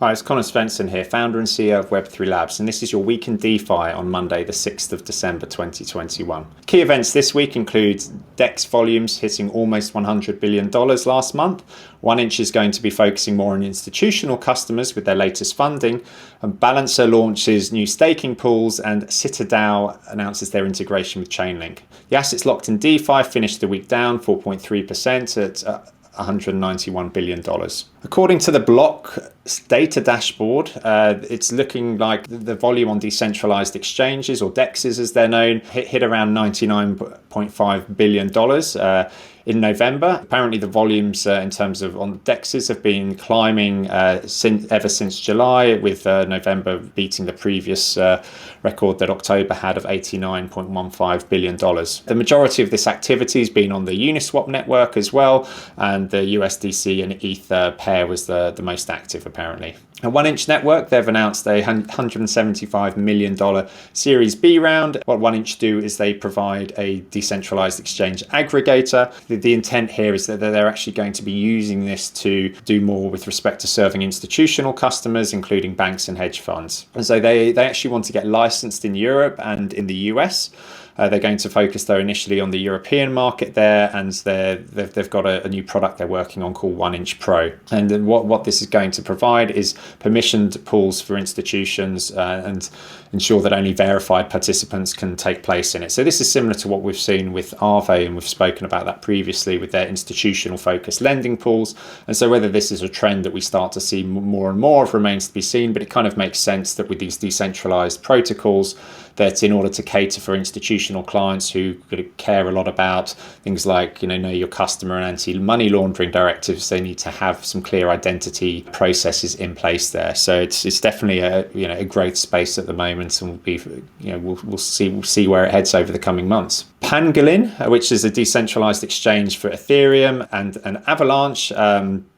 Hi, it's Connor Svensson here, founder and CEO of Web3 Labs, and this is your Week in DeFi on Monday, the 6th of December 2021. Key events this week include DEX volumes hitting almost $100 billion last month. 1inch is going to be focusing more on institutional customers with their latest funding, and Balancer launches new staking pools, and Citadel announces their integration with Chainlink. The assets locked in DeFi finished the week down 4.3% at $191 billion. According to the Block data dashboard, it's looking like the volume on decentralized exchanges, or DEXs as they're known, hit around $99.5 billion in November. Apparently the volumes in terms of on DEXs have been climbing ever since July, with November beating the previous record that October had of $89.15 billion. The majority of this activity has been on the Uniswap network as well, and the USDC and Ether pair was the most active apparently. A 1inch network, they've announced a $175 million Series B round. What 1inch do is they provide a decentralized exchange aggregator. The intent here is that they're actually going to be using this to do more with respect to serving institutional customers, including banks and hedge funds. And so they actually want to get licensed in Europe and in the US. They're going to focus though initially on the European market there, and they've got a new product they're working on called 1inch Pro. And then what this is going to provide is permissioned pools for institutions and ensure that only verified participants can take place in it. So this is similar to what we've seen with Aave, and we've spoken about that previously with their institutional focused lending pools. And so whether this is a trend that we start to see more and more of remains to be seen, but it kind of makes sense that with these decentralized protocols, that in order to cater for institutional clients who care a lot about things like, know your customer and anti-money laundering directives, they need to have some clear identity processes in place there. So it's definitely a growth space at the moment, and we'll see where it heads over the coming months. Pangolin, which is a decentralized exchange for Ethereum and Avalanche,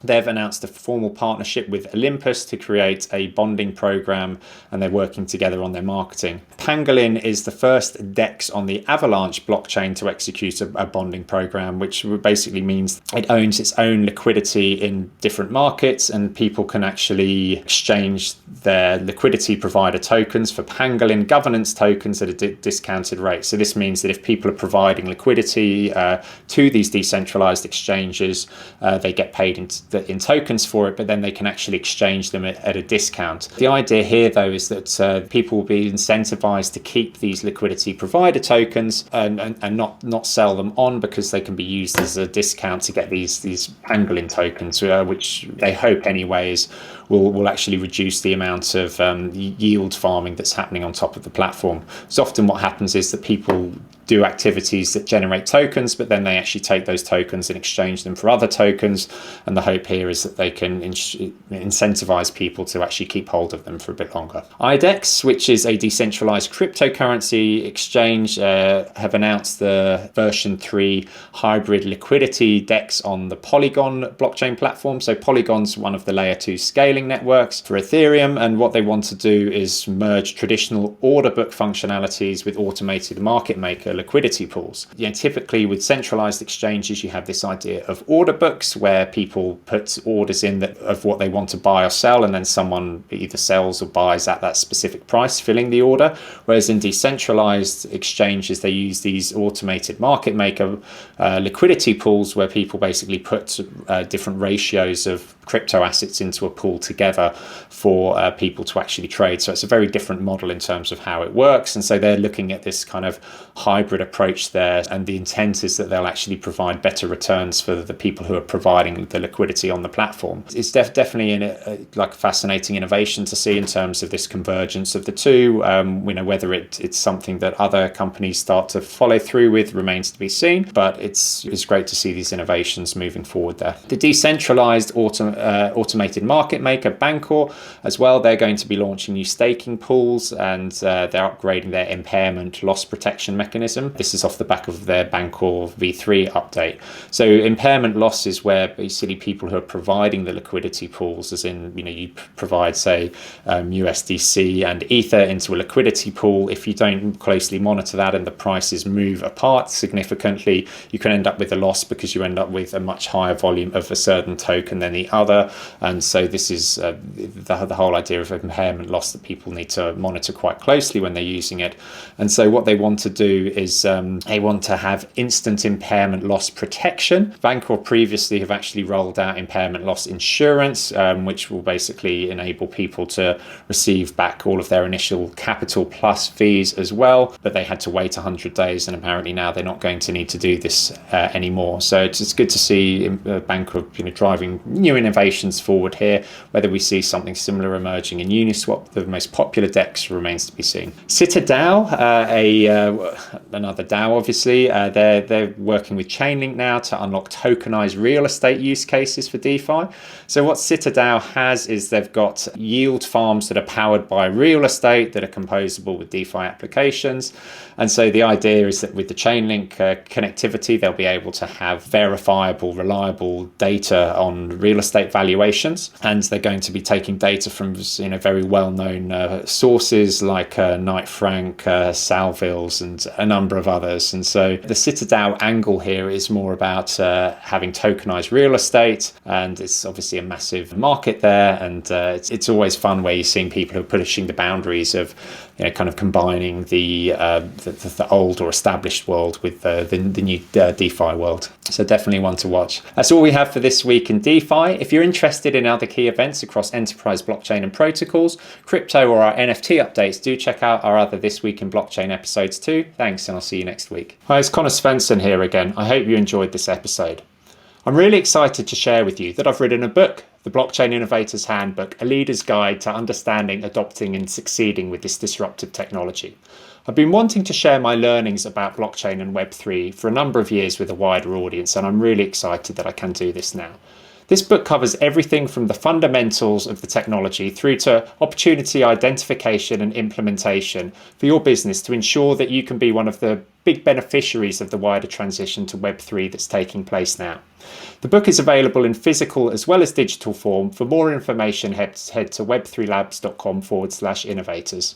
they've announced a formal partnership with Olympus to create a bonding program, and they're working together on their marketing. Pangolin is the first DEX on the Avalanche blockchain to execute a bonding program, which basically means it owns its own liquidity in different markets, and people can actually exchange their liquidity provider tokens for Pangolin governance tokens at a discounted rate. So this means that if people are providing liquidity to these decentralized exchanges, they get paid in tokens for it, but then they can actually exchange them at a discount. The idea here though is that people will be incentivized to keep these liquidity provider tokens and not sell them on, because they can be used as a discount to get these Pangolin tokens, which they hope anyways will actually reduce the amount of yield farming that's happening on top of the platform. So often what happens is that people do activities that generate tokens, but then they actually take those tokens and exchange them for other tokens. And the hope here is that they can incentivize people to actually keep hold of them for a bit longer. IDEX, which is a decentralized cryptocurrency exchange, have announced the version 3 hybrid liquidity DEX on the Polygon blockchain platform. So Polygon's one of the layer 2 scaling networks for Ethereum, and what they want to do is merge traditional order book functionalities with automated market maker liquidity pools. Typically with centralized exchanges, you have this idea of order books where people put orders in of what they want to buy or sell, and then someone either sells or buys at that specific price, filling the order. Whereas in decentralized exchanges, they use these automated market maker liquidity pools where people basically put different ratios of crypto assets into a pool together for people to actually trade. So it's a very different model in terms of how it works. And so they're looking at this kind of hybrid approach there, and the intent is that they'll actually provide better returns for the people who are providing the liquidity on the platform. It's definitely like a fascinating innovation to see in terms of this convergence of the two. Whether it's something that other companies start to follow through with remains to be seen, but it's great to see these innovations moving forward there. The decentralized automated market maker Bancor as well, they're going to be launching new staking pools, and they're upgrading their impairment loss protection mechanism. This is off the back of their Bancor v3 update. So impairment loss is where basically people who are providing the liquidity pools, as in you provide say USDC and Ether into a liquidity pool, if you don't closely monitor that and the prices move apart significantly, you can end up with a loss because you end up with a much higher volume of a certain token than the other. And so this is is the whole idea of impairment loss that people need to monitor quite closely when they're using it. And so what they want to do is they want to have instant impairment loss protection. Vancore previously have actually rolled out impairment loss insurance, which will basically enable people to receive back all of their initial capital plus fees as well, but they had to wait 100 days, and apparently now they're not going to need to do this anymore. So it's good to see Vancore driving new innovations forward here. Whether we see something similar emerging in Uniswap, the most popular DEX, remains to be seen. Citadel, another DAO obviously, they're working with Chainlink now to unlock tokenized real estate use cases for DeFi. So what Citadel has is they've got yield farms that are powered by real estate that are composable with DeFi applications. And so the idea is that with the Chainlink connectivity, they'll be able to have verifiable, reliable data on real estate valuations. And they're going to be taking data from very well-known sources like Knight Frank, Salvils, and a number of others. And so the Citadel angle here is more about having tokenized real estate, and it's obviously a massive market there. And it's always fun where you're seeing people who are pushing the boundaries of kind of combining the old or established world with the new DeFi world. So definitely one to watch. That's all we have for this week in DeFi. If you're interested in other key events across enterprise blockchain and protocols, crypto, or our NFT updates, do check out our other This Week in Blockchain episodes too. Thanks, and I'll see you next week. Hi, it's Connor Svensson here again. I hope you enjoyed this episode. I'm really excited to share with you that I've written a book, The Blockchain Innovator's Handbook, a leader's guide to understanding, adopting, and succeeding with this disruptive technology. I've been wanting to share my learnings about blockchain and Web3 for a number of years with a wider audience, and I'm really excited that I can do this now. This book covers everything from the fundamentals of the technology through to opportunity identification and implementation for your business to ensure that you can be one of the big beneficiaries of the wider transition to Web3 that's taking place now. The book is available in physical as well as digital form. For more information, head to web3labs.com/innovators.